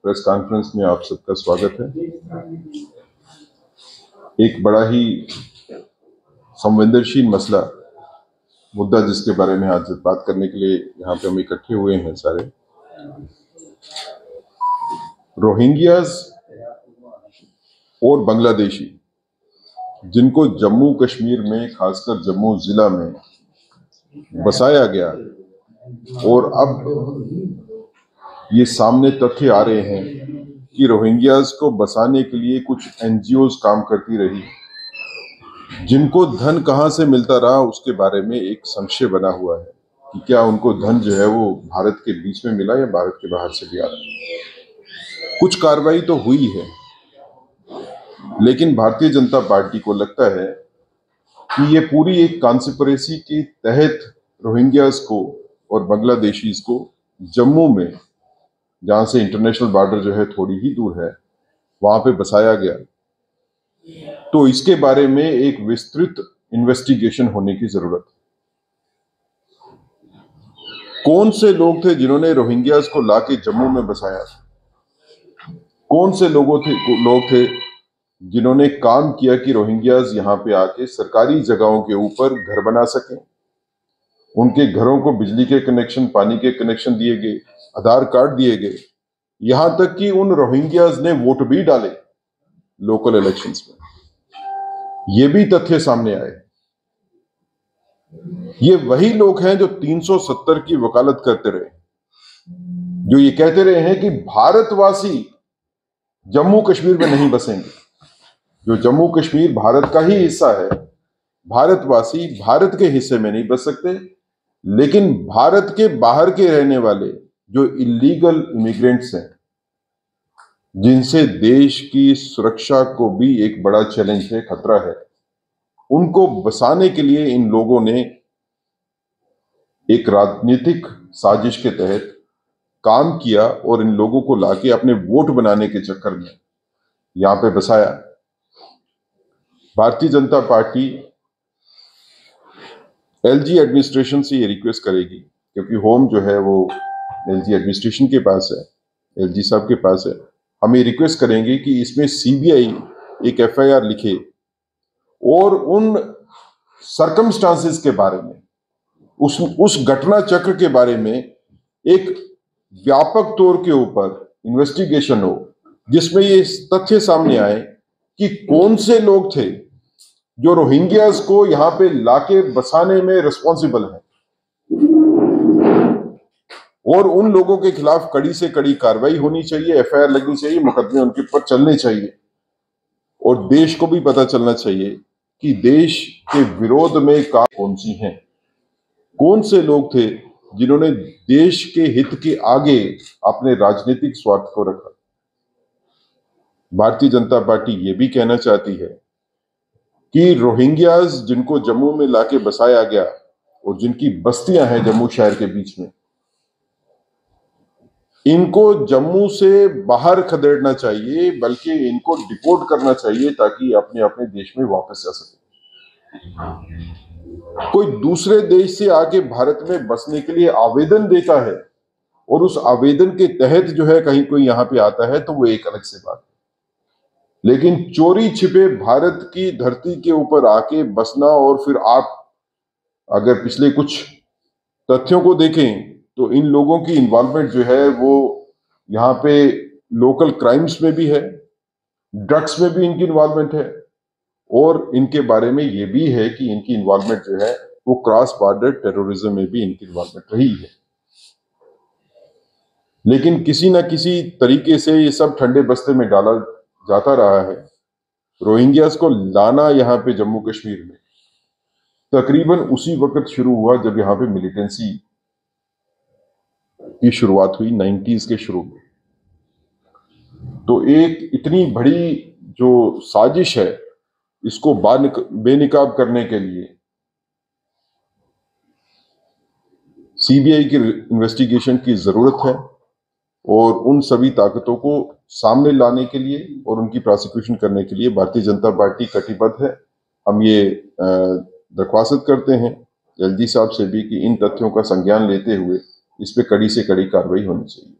Press conference में आप सबका स्वागत है। एक बड़ा ही संवेदनशील मुद्दा जिसके बारे में आज बात करने के लिए यहाँ पे हम इकट्ठे हुए हैं सारे, रोहिंग्यास और बांग्लादेशी जिनको जम्मू कश्मीर में, खासकर जम्मू जिला में बसाया गया, और अब ये सामने तथ्य आ रहे हैं कि रोहिंग्यास को बसाने के लिए कुछ एनजीओज काम करती रही, जिनको धन कहां से मिलता रहा उसके बारे में एक संशय बना हुआ है कि क्या उनको धन जो है वो भारत के बीच में मिला या भारत के बाहर से भी आ रहा है। कुछ कार्रवाई तो हुई है, लेकिन भारतीय जनता पार्टी को लगता है कि ये पूरी एक कॉन्स्पिरेसी के तहत रोहिंग्यास को और बांग्लादेशीज को जम्मू में, जहां से इंटरनेशनल बॉर्डर जो है थोड़ी ही दूर है, वहां पे बसाया गया। तो इसके बारे में एक विस्तृत इन्वेस्टिगेशन होने की जरूरत है। कौन से लोग थे जिन्होंने रोहिंग्यास को लाके जम्मू में बसाया? कौन से लोग थे जिन्होंने काम किया कि रोहिंग्यास यहाँ पे आके सरकारी जगहों के ऊपर घर बना सके? उनके घरों को बिजली के कनेक्शन, पानी के कनेक्शन दिए गए, आधार कार्ड दिए गए, यहां तक कि उन रोहिंग्यास ने वोट भी डाले लोकल इलेक्शंस में। ये भी तथ्य सामने आए। ये वही लोग हैं जो 370 की वकालत करते रहे, जो ये कहते रहे हैं कि भारतवासी जम्मू कश्मीर में नहीं बसेंगे। जो जम्मू कश्मीर भारत का ही हिस्सा है, भारतवासी भारत के हिस्से में नहीं बस सकते, लेकिन भारत के बाहर के रहने वाले जो इलीगल इमिग्रेंट्स हैं, जिनसे देश की सुरक्षा को भी एक बड़ा चैलेंज है, खतरा है, उनको बसाने के लिए इन लोगों ने एक राजनीतिक साजिश के तहत काम किया और इन लोगों को लाके अपने वोट बनाने के चक्कर में यहां पे बसाया। Bharatiya Janata party LG administration से ये रिक्वेस्ट करेगी, क्योंकि होम जो है वो एलजी एडमिनिस्ट्रेशन के पास है, एलजी साहब के पास है। हम ये रिक्वेस्ट करेंगे कि इसमें सीबीआई एक एफआईआर लिखे और उन सर्कमस्टांसेस के बारे में, उस घटना चक्र के बारे में एक व्यापक तौर के ऊपर इन्वेस्टिगेशन हो, जिसमें ये तथ्य सामने आए कि कौन से लोग थे जो रोहिंग्यास को यहां पे लाके बसाने में रिस्पॉन्सिबल हैं, और उन लोगों के खिलाफ कड़ी से कड़ी कार्रवाई होनी चाहिए, एफआईआर लगनी चाहिए, मुकदमे उनके ऊपर चलने चाहिए, और देश को भी पता चलना चाहिए कि देश के विरोध में कौन सी हैं, कौन से लोग थे जिन्होंने देश के हित के आगे अपने राजनीतिक स्वार्थ को रखा। भारतीय जनता पार्टी ये भी कहना चाहती है कि रोहिंग्यास जिनको जम्मू में लाके बसाया गया और जिनकी बस्तियां हैं जम्मू शहर के बीच में, इनको जम्मू से बाहर खदेड़ना चाहिए, बल्कि इनको डिपोर्ट करना चाहिए ताकि अपने अपने देश में वापस जा सके। कोई दूसरे देश से आके भारत में बसने के लिए आवेदन देता है और उस आवेदन के तहत जो है कहीं कोई यहां पे आता है, तो वो एक अलग से बात है, लेकिन चोरी छिपे भारत की धरती के ऊपर आके बसना, और फिर आप अगर पिछले कुछ तथ्यों को देखें तो इन लोगों की इन्वॉल्वमेंट जो है वो यहाँ पे लोकल क्राइम्स में भी है, ड्रग्स में भी इनकी इन्वॉल्वमेंट है, और इनके बारे में ये भी है कि इनकी इन्वॉल्वमेंट जो है वो क्रॉस बॉर्डर टेररिज्म में भी इनकी इन्वॉल्वमेंट रही है। लेकिन किसी ना किसी तरीके से ये सब ठंडे बस्ते में डाला जाता रहा है। रोहिंग्यास को लाना यहाँ पे जम्मू कश्मीर में तकरीबन उसी वक्त शुरू हुआ जब यहाँ पे मिलिटेंसी की शुरुआत हुई 90s के शुरू में। तो एक इतनी बड़ी जो साजिश है, इसको बेनकाब करने के लिए सीबीआई की इन्वेस्टिगेशन की जरूरत है, और उन सभी ताकतों को सामने लाने के लिए और उनकी प्रोसिक्यूशन करने के लिए भारतीय जनता पार्टी कटिबद्ध है। हम ये दरख्वास्त करते हैं एलजी साहब से भी कि इन तथ्यों का संज्ञान लेते हुए इस पे कड़ी से कड़ी कार्रवाई होनी चाहिए।